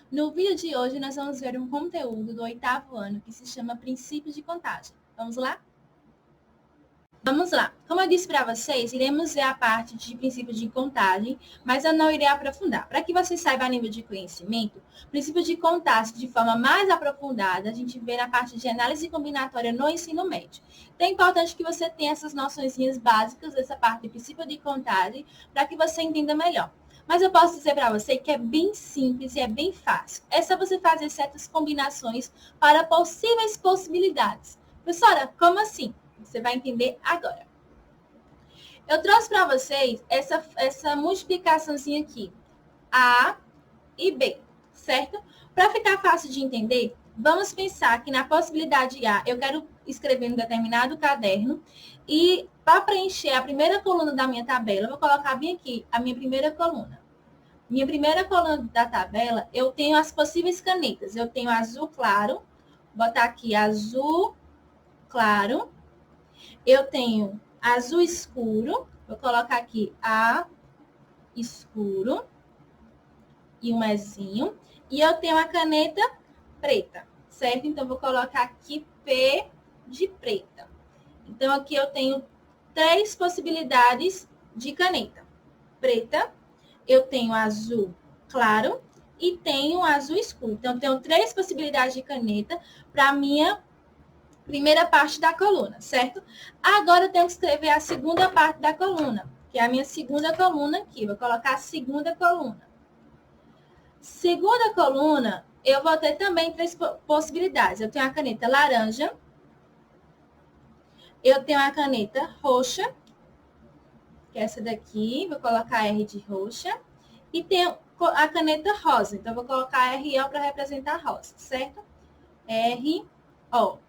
No vídeo de hoje, nós vamos ver um conteúdo do 8º ano que se chama Princípios de Contagem. Vamos lá? Vamos lá. Como eu disse para vocês, iremos ver a parte de princípios de contagem, mas eu não irei aprofundar. Para que vocês saibam a nível de conhecimento, princípios de contagem de forma mais aprofundada, a gente vê na parte de análise combinatória no ensino médio. Então, é importante que você tenha essas noções básicas dessa parte de princípio de contagem, para que você entenda melhor. Mas eu posso dizer para você que é bem simples e é bem fácil. É só você fazer certas combinações para possíveis possibilidades. Professora, como assim? Você vai entender agora. Eu trouxe para vocês essa multiplicaçãozinha aqui. A e B, certo? Para ficar fácil de entender, vamos pensar que na possibilidade A, eu quero escrever em um determinado caderno e para preencher a primeira coluna da minha tabela, eu vou colocar bem aqui a minha primeira coluna. Minha primeira coluna da tabela, eu tenho as possíveis canetas. Eu tenho azul claro, vou botar aqui azul claro. Eu tenho azul escuro, vou colocar aqui A escuro e um Ezinho. E eu tenho a caneta preta, certo? Então, vou colocar aqui P de preta. Então, aqui eu tenho 3 possibilidades de caneta. Preta, eu tenho azul claro e tenho azul escuro. Então, eu tenho 3 possibilidades de caneta para a minha primeira parte da coluna, certo? Agora eu tenho que escrever a segunda parte da coluna, que é a minha segunda coluna aqui. Vou colocar a segunda coluna. Segunda coluna, eu vou ter também 3 possibilidades. Eu tenho a caneta laranja, eu tenho a caneta roxa, que é essa daqui, vou colocar R de roxa, e tenho a caneta rosa, então vou colocar RO para representar rosa, certo? RO.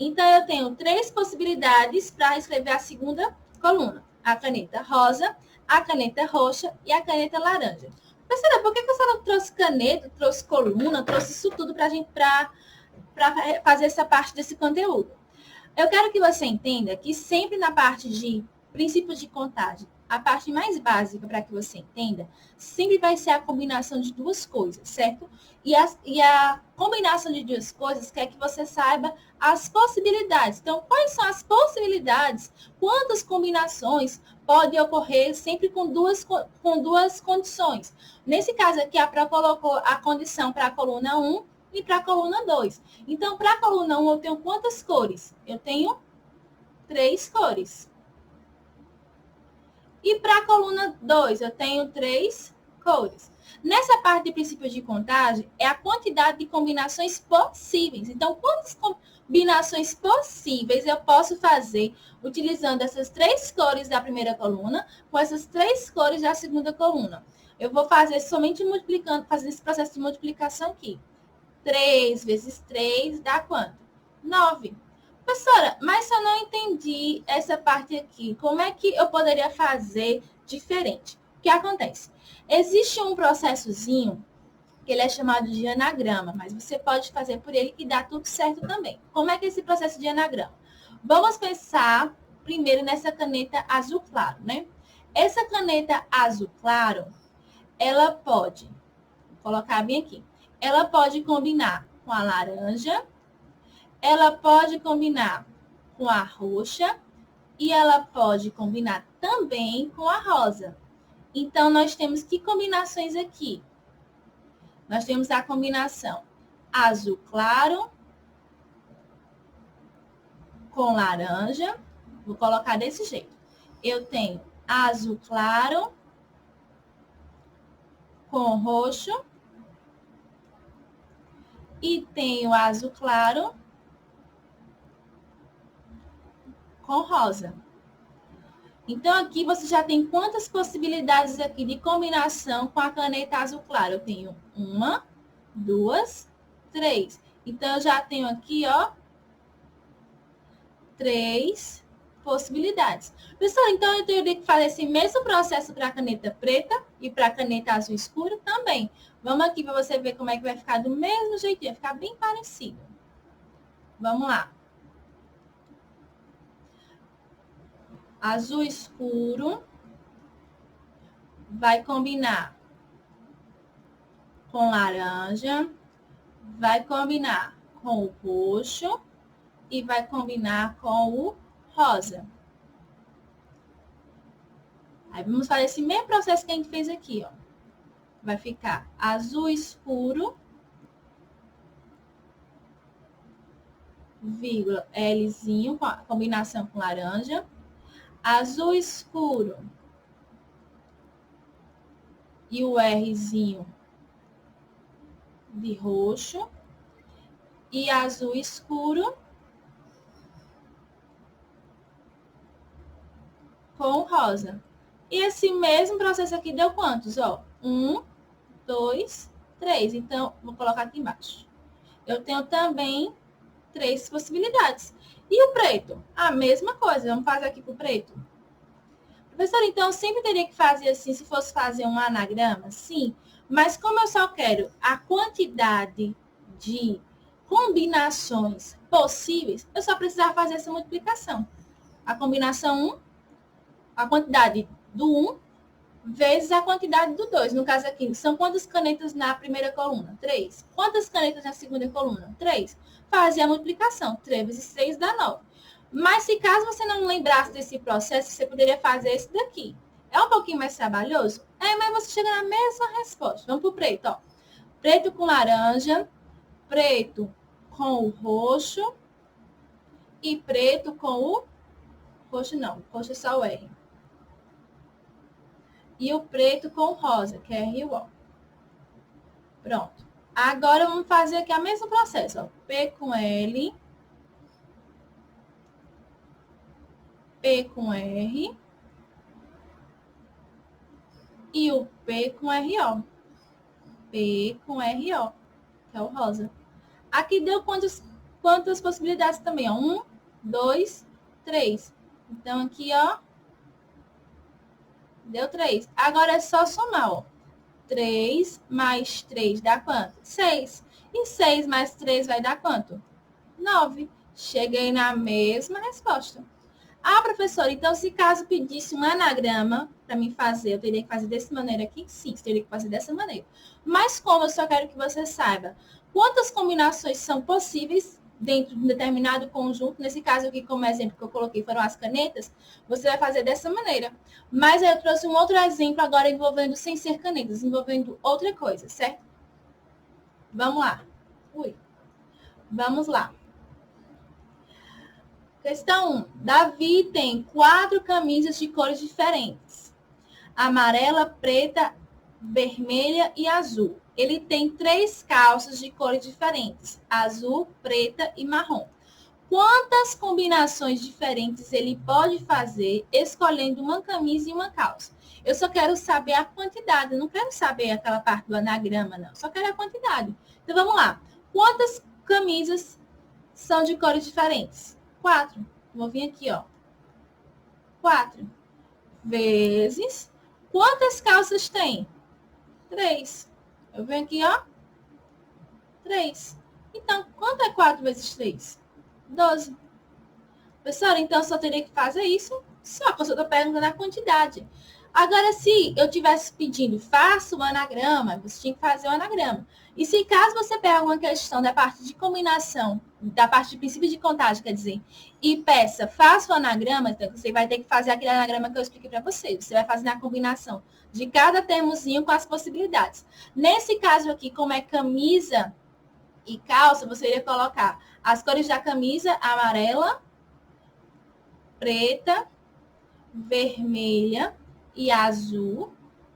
Então, eu tenho 3 possibilidades para escrever a segunda coluna. A caneta rosa, a caneta roxa e a caneta laranja. Professora, por que a senhora trouxe caneta, trouxe coluna, trouxe isso tudo para fazer essa parte desse conteúdo? Eu quero que você entenda que sempre na parte de princípios de contagem, a parte mais básica para que você entenda, sempre vai ser a combinação de 2 coisas, certo? E a combinação de 2 coisas quer que você saiba as possibilidades. Então, quais são as possibilidades? Quantas combinações podem ocorrer sempre com duas condições? Nesse caso aqui, a Pro colocou a condição para a coluna 1 e para a coluna 2. Então, para a coluna 1, eu tenho quantas cores? Eu tenho 3 cores. E para a coluna 2, eu tenho 3 cores. Nessa parte de princípios de contagem, é a quantidade de combinações possíveis. Então, quantas combinações possíveis eu posso fazer utilizando essas 3 cores da primeira coluna com essas 3 cores da segunda coluna? Eu vou fazer somente multiplicando, fazendo esse processo de multiplicação aqui. 3 vezes 3 dá quanto? 9. Professora, mas eu não entendi essa parte aqui. Como é que eu poderia fazer diferente? O que acontece? Existe um processozinho que ele é chamado de anagrama, mas você pode fazer por ele e dá tudo certo também. Como é que é esse processo de anagrama? Vamos pensar primeiro nessa caneta azul claro, né? Essa caneta azul claro, ela pode, vou colocar bem aqui, ela pode combinar com a laranja, ela pode combinar com a roxa e ela pode combinar também com a rosa. Então, nós temos que combinações aqui? Nós temos a combinação azul claro com laranja. Vou colocar desse jeito. Eu tenho azul claro com roxo e tenho azul claro com rosa. Então, aqui você já tem quantas possibilidades aqui de combinação com a caneta azul claro? Eu tenho 1, 2, 3. Então, eu já tenho aqui, ó, 3 possibilidades. Pessoal, então eu teria que fazer esse mesmo processo para a caneta preta e para a caneta azul escuro também. Vamos aqui para você ver como é que vai ficar do mesmo jeitinho, vai ficar bem parecido. Vamos lá. Azul escuro vai combinar com laranja, vai combinar com o roxo e vai combinar com o rosa. Aí vamos fazer esse mesmo processo que a gente fez aqui, ó. Vai ficar azul escuro, vírgula, Lzinho, com a combinação com laranja. Azul escuro e o Rzinho de roxo. E azul escuro com rosa. E esse mesmo processo aqui deu quantos? Ó, 1, 2, 3. Então, vou colocar aqui embaixo. Eu tenho também 3 possibilidades. E o preto? A mesma coisa. Vamos fazer aqui para o preto. Professor, então, eu sempre teria que fazer assim, se fosse fazer um anagrama? Sim. Mas como eu só quero a quantidade de combinações possíveis, eu só precisava fazer essa multiplicação. A combinação 1, a quantidade do 1, vezes a quantidade do 2. No caso aqui, são quantas canetas na primeira coluna? 3. Quantas canetas na segunda coluna? 3. Fazer a multiplicação. 3 vezes 3 dá 9. Mas se caso você não lembrasse desse processo, você poderia fazer esse daqui. É um pouquinho mais trabalhoso? É, mas você chega na mesma resposta. Vamos para o preto, ó. Preto com laranja, preto com o roxo e preto com o roxo não. O roxo é só o R. E o preto com o rosa, que é R igual. Pronto. Agora vamos fazer aqui o mesmo processo, ó. P com L, P com R e o P com RO. P com RO, que é o rosa. Aqui deu quantas possibilidades também? Ó? 1, 2, 3. Então, aqui, ó, deu 3. Agora é só somar, ó. 3 mais 3 dá quanto? 6. E 6 mais 3 vai dar quanto? 9. Cheguei na mesma resposta. Ah, professora, então se caso pedisse um anagrama para mim fazer, eu teria que fazer dessa maneira aqui? Sim, eu teria que fazer dessa maneira. Mas como eu só quero que você saiba quantas combinações são possíveis dentro de um determinado conjunto, nesse caso aqui, como exemplo que eu coloquei, foram as canetas, você vai fazer dessa maneira. Mas eu trouxe um outro exemplo agora envolvendo, sem ser canetas, envolvendo outra coisa, certo? Vamos lá. Vamos lá. Questão 1. Davi tem 4 camisas de cores diferentes. Amarela, preta, vermelha e azul. Ele tem 3 calças de cores diferentes. Azul, preta e marrom. Quantas combinações diferentes ele pode fazer escolhendo uma camisa e uma calça? Eu só quero saber a quantidade. Eu não quero saber aquela parte do anagrama, não. Só quero a quantidade. Então, vamos lá. Quantas camisas são de cores diferentes? 4. Vou vir aqui, ó. 4. Vezes. Quantas calças tem? 3. Eu venho aqui, ó. 3. Então, quanto é 4 vezes 3? 12. Professora, então eu só teria que fazer isso? Só que eu só estou perguntando a quantidade. Agora, se eu estivesse pedindo, faça o anagrama, você tinha que fazer o anagrama. E se caso você pegar alguma questão da parte de combinação, da parte de princípio de contagem, quer dizer, e peça, faça o anagrama, então você vai ter que fazer aquele anagrama que eu expliquei para você. Você vai fazer a combinação de cada termozinho com as possibilidades. Nesse caso aqui, como é camisa e calça, você iria colocar as cores da camisa: amarela, preta, vermelha e azul,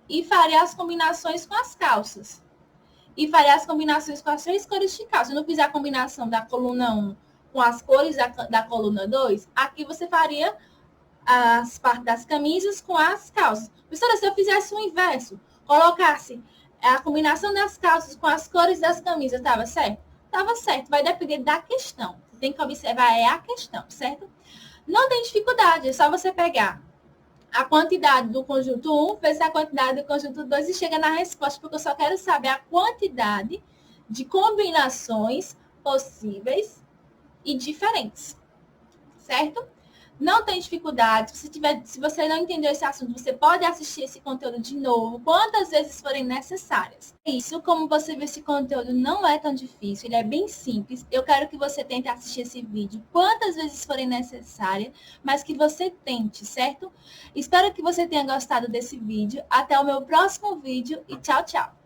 e faria as combinações com as calças. E faria as combinações com as 3 cores de calça. Se eu não fizer a combinação da coluna 1 com as cores da coluna 2, aqui você faria as partes das camisas com as calças. Professora, se eu fizesse o inverso, colocasse a combinação das calças com as cores das camisas, estava certo? Estava certo. Vai depender da questão. Você tem que observar a questão, certo? Não tem dificuldade, é só você pegar a quantidade do conjunto 1 vezes a quantidade do conjunto 2 e chega na resposta, porque eu só quero saber a quantidade de combinações possíveis e diferentes, certo? Não tem dificuldade. Se você não entendeu esse assunto, você pode assistir esse conteúdo de novo, quantas vezes forem necessárias. Isso, como você vê, esse conteúdo não é tão difícil, ele é bem simples. Eu quero que você tente assistir esse vídeo quantas vezes forem necessárias, mas que você tente, certo? Espero que você tenha gostado desse vídeo. Até o meu próximo vídeo e tchau, tchau!